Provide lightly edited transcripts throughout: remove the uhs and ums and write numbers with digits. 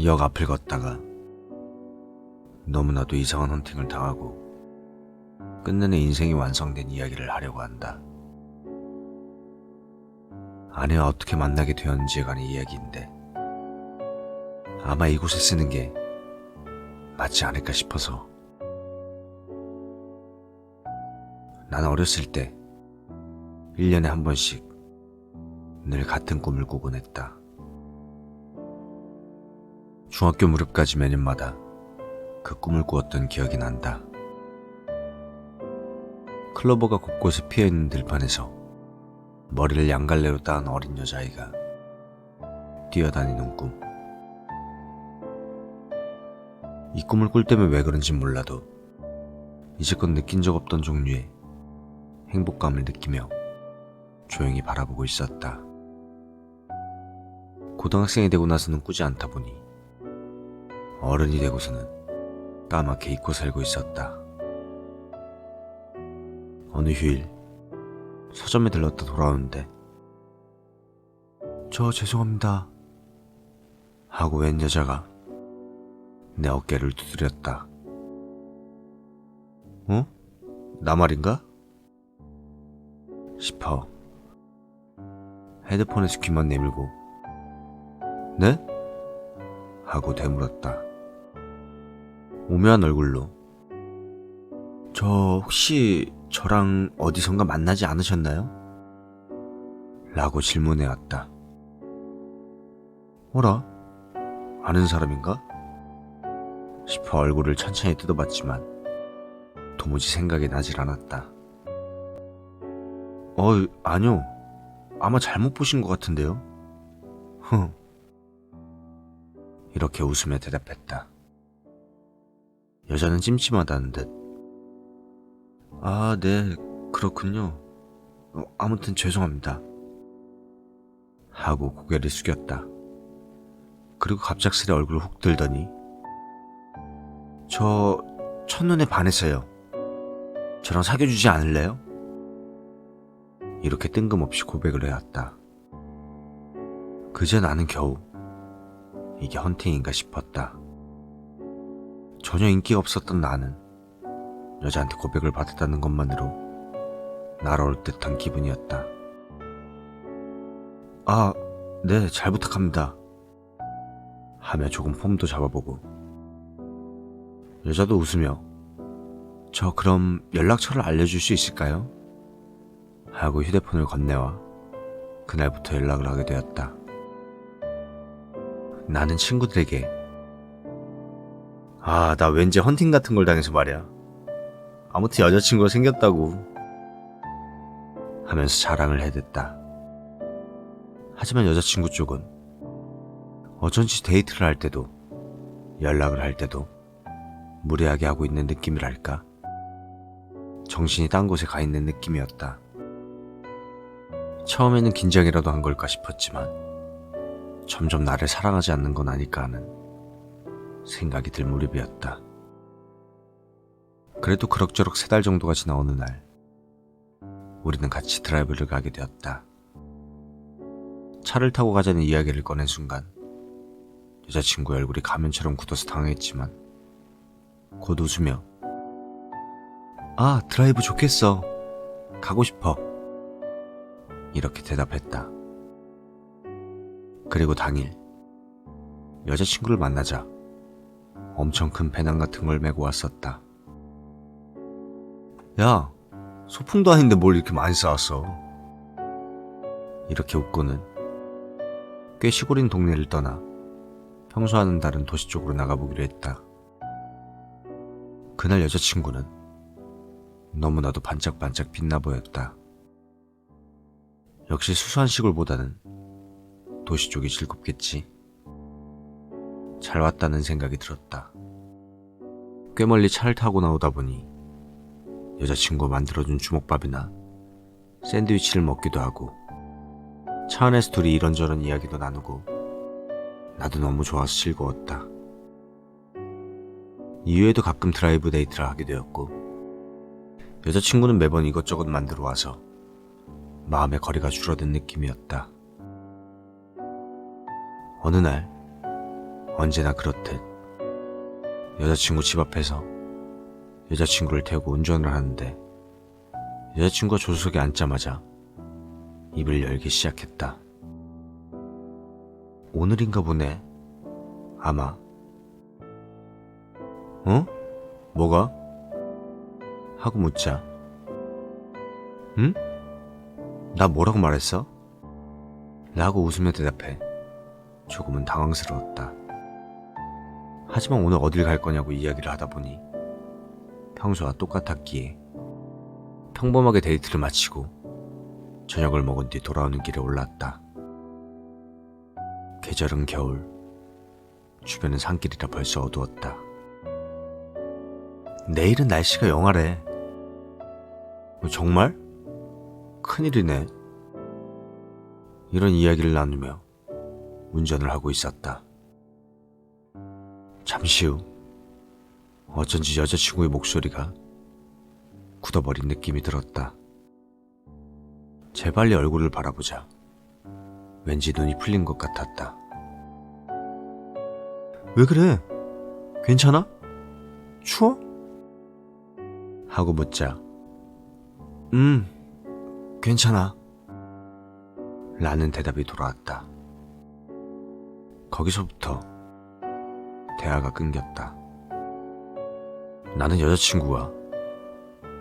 역 앞을 걷다가 너무나도 이상한 헌팅을 당하고 끝내내 인생이 완성된 이야기를 하려고 한다. 아내와 어떻게 만나게 되었는지에 관한 이야기인데 아마 이곳에 쓰는 게 맞지 않을까 싶어서. 난 어렸을 때 1년에 한 번씩 늘 같은 꿈을 꾸곤 했다. 중학교 무렵까지 매년마다 그 꿈을 꾸었던 기억이 난다. 클로버가 곳곳에 피어있는 들판에서 머리를 양갈래로 따은 어린 여자아이가 뛰어다니는 꿈. 이 꿈을 꿀 때면 왜 그런진 몰라도 이제껏 느낀 적 없던 종류의 행복감을 느끼며 조용히 바라보고 있었다. 고등학생이 되고 나서는 꾸지 않다 보니 어른이 되고서는 까맣게 잊고 살고 있었다. 어느 휴일 서점에 들렀다 돌아오는데 "저 죄송합니다" 하고 웬 여자가 내 어깨를 두드렸다. "어? 나 말인가?" 싶어 헤드폰에서 귀만 내밀고 "네?" 하고 되물었다. 오묘한 얼굴로 "저 혹시 저랑 어디선가 만나지 않으셨나요?" 라고 질문해왔다. "어라? 아는 사람인가?" 싶어 얼굴을 천천히 뜯어봤지만 도무지 생각이 나질 않았다. 아니요. 아마 잘못 보신 것 같은데요." 흥. 이렇게 웃으며 대답했다. 여자는 찜찜하다는 듯 "아, 네, 그렇군요. 아무튼 죄송합니다" 하고 고개를 숙였다. 그리고 갑작스레 얼굴을 훅 들더니 "저 첫눈에 반했어요. 저랑 사귀어주지 않을래요?" 이렇게 뜬금없이 고백을 해왔다. 그제 나는 겨우 이게 헌팅인가 싶었다. 전혀 인기가 없었던 나는 여자한테 고백을 받았다는 것만으로 날아올 듯한 기분이었다. "아, 네, 잘 부탁합니다" 하며 조금 폼도 잡아보고 여자도 웃으며 "저 그럼 연락처를 알려줄 수 있을까요?" 하고 휴대폰을 건네와 그날부터 연락을 하게 되었다. 나는 친구들에게 나 왠지 헌팅 같은 걸 당해서 말이야. 아무튼 여자친구가 생겼다고 하면서 자랑을 해댔다. 하지만 여자친구 쪽은 어쩐지 데이트를 할 때도 연락을 할 때도 무례하게 하고 있는 느낌이랄까. 정신이 딴 곳에 가 있는 느낌이었다. 처음에는 긴장이라도 한 걸까 싶었지만 점점 나를 사랑하지 않는 건 아닐까 하는 생각이 들 무렵이었다. 그래도 그럭저럭 3달 정도가 지나 어느 날 우리는 같이 드라이브를 가게 되었다. 차를 타고 가자는 이야기를 꺼낸 순간 여자친구의 얼굴이 가면처럼 굳어서 당황했지만 곧 웃으며 드라이브 좋겠어. 가고 싶어." 이렇게 대답했다. 그리고 당일 여자친구를 만나자 엄청 큰 배낭 같은 걸 메고 왔었다. "야, 소풍도 아닌데 뭘 이렇게 많이 싸왔어?" 이렇게 웃고는 꽤 시골인 동네를 떠나 평소와는 다른 도시 쪽으로 나가보기로 했다. 그날 여자친구는 너무나도 반짝반짝 빛나 보였다. 역시 수수한 시골보다는 도시 쪽이 즐겁겠지. 잘 왔다는 생각이 들었다. 꽤 멀리 차를 타고 나오다 보니 여자친구가 만들어준 주먹밥이나 샌드위치를 먹기도 하고 차 안에서 둘이 이런저런 이야기도 나누고 나도 너무 좋아서 즐거웠다. 이후에도 가끔 드라이브 데이트를 하게 되었고 여자친구는 매번 이것저것 만들어 와서 마음의 거리가 줄어든 느낌이었다. 어느 날 언제나 그렇듯 여자친구 집 앞에서 여자친구를 태우고 운전을 하는데 여자친구가 조수석에 앉자마자 입을 열기 시작했다. 오늘인가 보네. 아마. 어? 뭐가? 하고 묻자. 응? 나 뭐라고 말했어? 라고 웃으며 대답해 조금은 당황스러웠다. 하지만 오늘 어딜 갈 거냐고 이야기를 하다 보니 평소와 똑같았기에 평범하게 데이트를 마치고 저녁을 먹은 뒤 돌아오는 길에 올랐다. 계절은 겨울, 주변은 산길이라 벌써 어두웠다. 내일은 날씨가 영하래. 정말? 큰일이네. 이런 이야기를 나누며 운전을 하고 있었다. 잠시 후 어쩐지 여자친구의 목소리가 굳어버린 느낌이 들었다. 재빨리 얼굴을 바라보자 왠지 눈이 풀린 것 같았다. 왜 그래? 괜찮아? 추워? 하고 묻자 괜찮아 라는 대답이 돌아왔다. 거기서부터 대화가 끊겼다. 나는 여자친구가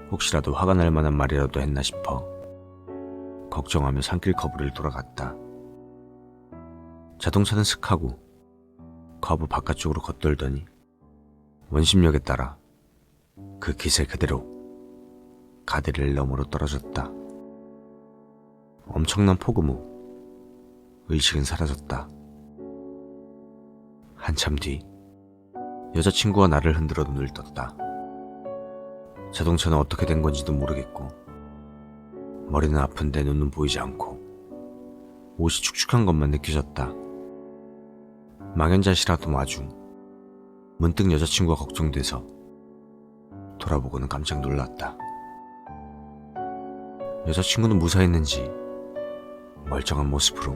혹시라도 화가 날 만한 말이라도 했나 싶어 걱정하며 산길 커브를 돌아갔다. 자동차는 슥 하고 커브 바깥쪽으로 겉돌더니 원심력에 따라 그 기세 그대로 가드레일 너머로 떨어졌다. 엄청난 폭음 후 의식은 사라졌다. 한참 뒤 여자친구가 나를 흔들어 눈을 떴다. 자동차는 어떻게 된 건지도 모르겠고 머리는 아픈데 눈은 보이지 않고 옷이 축축한 것만 느껴졌다. 망연자실하던 와중 문득 여자친구가 걱정돼서 돌아보고는 깜짝 놀랐다. 여자친구는 무사했는지 멀쩡한 모습으로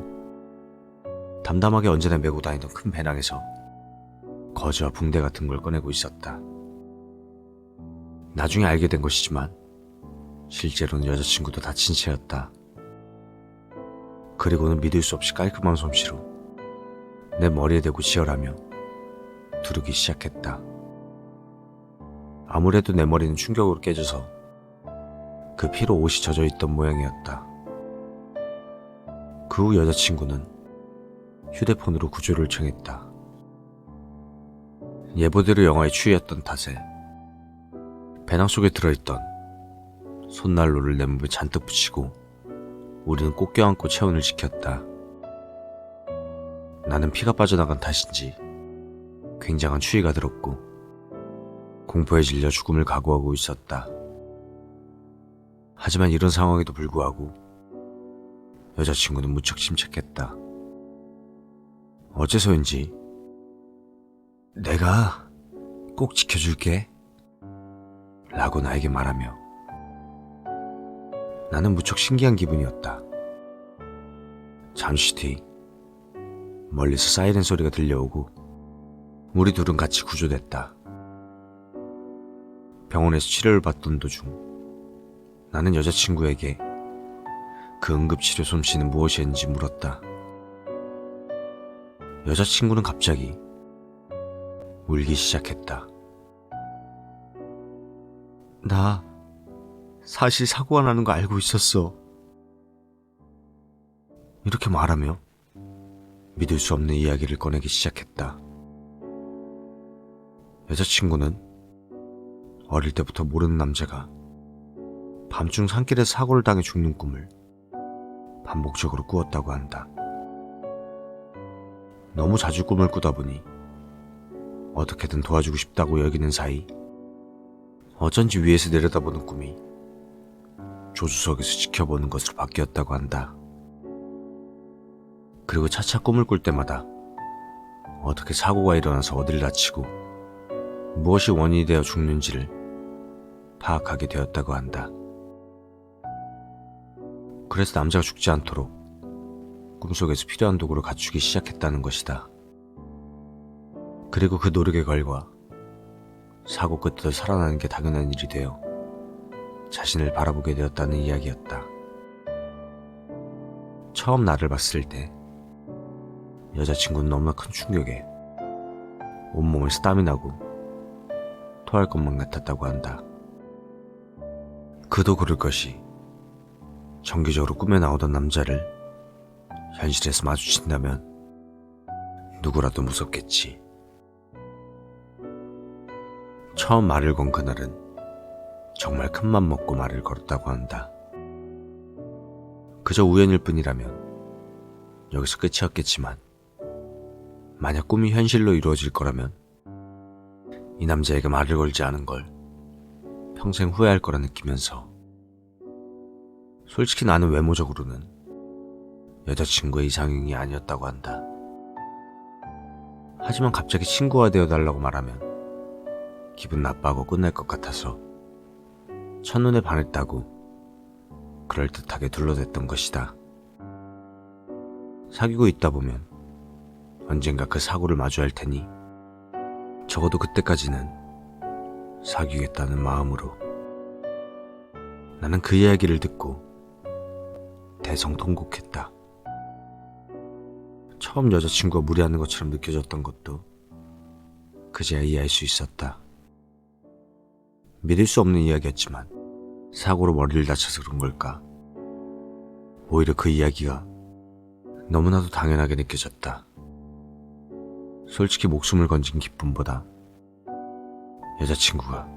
담담하게 언제나 메고 다니던 큰 배낭에서 거즈와 붕대 같은 걸 꺼내고 있었다. 나중에 알게 된 것이지만 실제로는 여자친구도 다친 채였다. 그리고는 믿을 수 없이 깔끔한 솜씨로 내 머리에 대고 치열하며 두르기 시작했다. 아무래도 내 머리는 충격으로 깨져서 그 피로 옷이 젖어있던 모양이었다. 그 후 여자친구는 휴대폰으로 구조를 청했다. 예보대로 영화에 취했던 탓에 배낭 속에 들어있던 손난로를 내 몸에 잔뜩 붙이고 우리는 꼭 껴안고 체온을 지켰다. 나는 피가 빠져나간 탓인지 굉장한 추위가 들었고 공포에 질려 죽음을 각오하고 있었다. 하지만 이런 상황에도 불구하고 여자친구는 무척 침착했다. 어째서인지 내가 꼭 지켜줄게 라고 나에게 말하며 나는 무척 신기한 기분이었다. 잠시 뒤 멀리서 사이렌 소리가 들려오고 우리 둘은 같이 구조됐다. 병원에서 치료를 받던 도중 나는 여자친구에게 그 응급치료 솜씨는 무엇이었는지 물었다. 여자친구는 갑자기 울기 시작했다. 나 사실 사고가 나는 거 알고 있었어. 이렇게 말하며 믿을 수 없는 이야기를 꺼내기 시작했다. 여자친구는 어릴 때부터 모르는 남자가 밤중 산길에서 사고를 당해 죽는 꿈을 반복적으로 꾸었다고 한다. 너무 자주 꿈을 꾸다 보니 어떻게든 도와주고 싶다고 여기는 사이 어쩐지 위에서 내려다보는 꿈이 조수석에서 지켜보는 것으로 바뀌었다고 한다. 그리고 차차 꿈을 꿀 때마다 어떻게 사고가 일어나서 어디를 다치고 무엇이 원인이 되어 죽는지를 파악하게 되었다고 한다. 그래서 남자가 죽지 않도록 꿈속에서 필요한 도구를 갖추기 시작했다는 것이다. 그리고 그 노력의 결과 사고 끝에도 살아나는 게 당연한 일이 되어 자신을 바라보게 되었다는 이야기였다. 처음 나를 봤을 때 여자친구는 너무나 큰 충격에 온몸에서 땀이 나고 토할 것만 같았다고 한다. 그도 그럴 것이 정기적으로 꿈에 나오던 남자를 현실에서 마주친다면 누구라도 무섭겠지. 처음 말을 건 그날은 정말 큰맘 먹고 말을 걸었다고 한다. 그저 우연일 뿐이라면 여기서 끝이었겠지만 만약 꿈이 현실로 이루어질 거라면 이 남자에게 말을 걸지 않은 걸 평생 후회할 거라 느끼면서 솔직히 나는 외모적으로는 여자친구의 이상형이 아니었다고 한다. 하지만 갑자기 친구가 되어달라고 말하면 기분 나빠하고 끝날 것 같아서 첫눈에 반했다고 그럴듯하게 둘러댔던 것이다. 사귀고 있다 보면 언젠가 그 사고를 마주할 테니 적어도 그때까지는 사귀겠다는 마음으로 나는 그 이야기를 듣고 대성통곡했다. 처음 여자친구가 무리하는 것처럼 느껴졌던 것도 그제야 이해할 수 있었다. 믿을 수 없는 이야기였지만 사고로 머리를 다쳐서 그런 걸까? 오히려 그 이야기가 너무나도 당연하게 느껴졌다. 솔직히 목숨을 건진 기쁨보다 여자친구가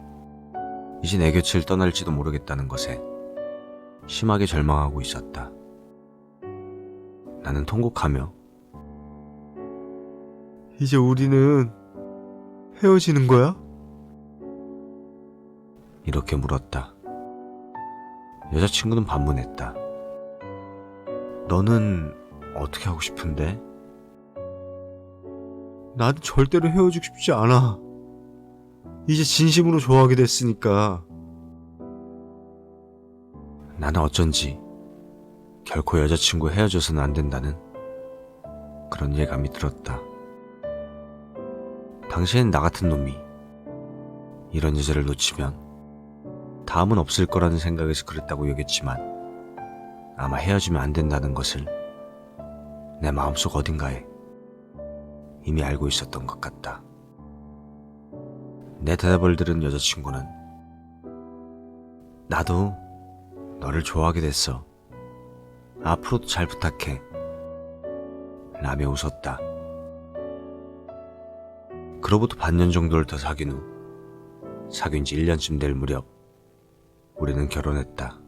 이제 내 곁을 떠날지도 모르겠다는 것에 심하게 절망하고 있었다. 나는 통곡하며 이제 우리는 헤어지는 거야? 이렇게 물었다. 여자친구는 반문했다. 너는 어떻게 하고 싶은데? 나는 절대로 헤어지고 싶지 않아. 이제 진심으로 좋아하게 됐으니까. 나는 어쩐지 결코 여자친구와 헤어져서는 안 된다는 그런 예감이 들었다. 당시엔 나 같은 놈이 이런 여자를 놓치면 다음은 없을 거라는 생각에서 그랬다고 여겼지만 아마 헤어지면 안 된다는 것을 내 마음속 어딘가에 이미 알고 있었던 것 같다. 내 대답을 들은 여자친구는 나도 너를 좋아하게 됐어. 앞으로도 잘 부탁해. 라며 웃었다. 그로부터 반년 정도를 더 사귄 후 사귄 지 1년쯤 될 무렵 우리는 결혼했다.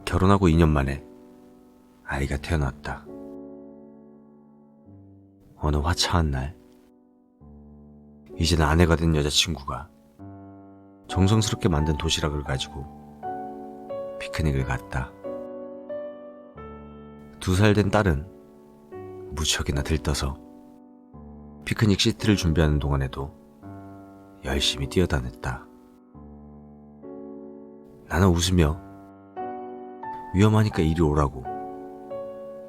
결혼하고 2년 만에 아이가 태어났다. 어느 화창한 날 이제는 아내가 된 여자친구가 정성스럽게 만든 도시락을 가지고 피크닉을 갔다. 2살 된 딸은 무척이나 들떠서 피크닉 시트를 준비하는 동안에도 열심히 뛰어다녔다. 나는 웃으며 위험하니까 이리 오라고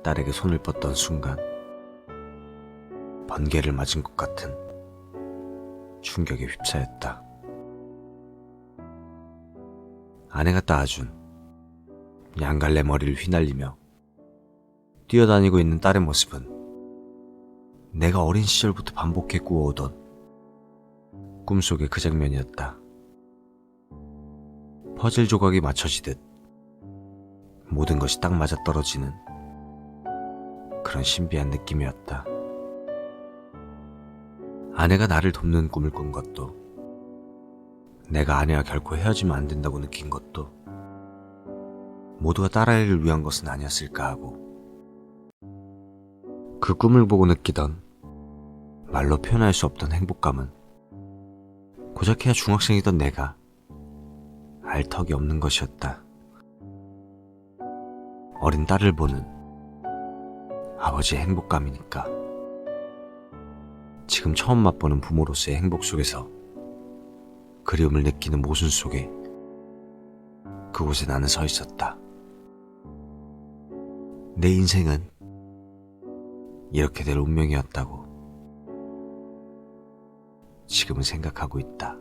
딸에게 손을 뻗던 순간 번개를 맞은 것 같은 충격에 휩싸였다. 아내가 따아준 양갈래 머리를 휘날리며 뛰어다니고 있는 딸의 모습은 내가 어린 시절부터 반복해 꾸어오던 꿈속의 그 장면이었다. 퍼즐 조각이 맞춰지듯 모든 것이 딱 맞아떨어지는 그런 신비한 느낌이었다. 아내가 나를 돕는 꿈을 꾼 것도, 내가 아내와 결코 헤어지면 안 된다고 느낀 것도 모두가 딸아이를 위한 것은 아니었을까 하고, 그 꿈을 보고 느끼던 말로 표현할 수 없던 행복감은 고작해야 중학생이던 내가 알 턱이 없는 것이었다. 어린 딸을 보는 아버지의 행복감이니까. 지금 처음 맛보는 부모로서의 행복 속에서 그리움을 느끼는 모순 속에 그곳에 나는 서 있었다. 내 인생은 이렇게 될 운명이었다고. 지금은 생각하고 있다.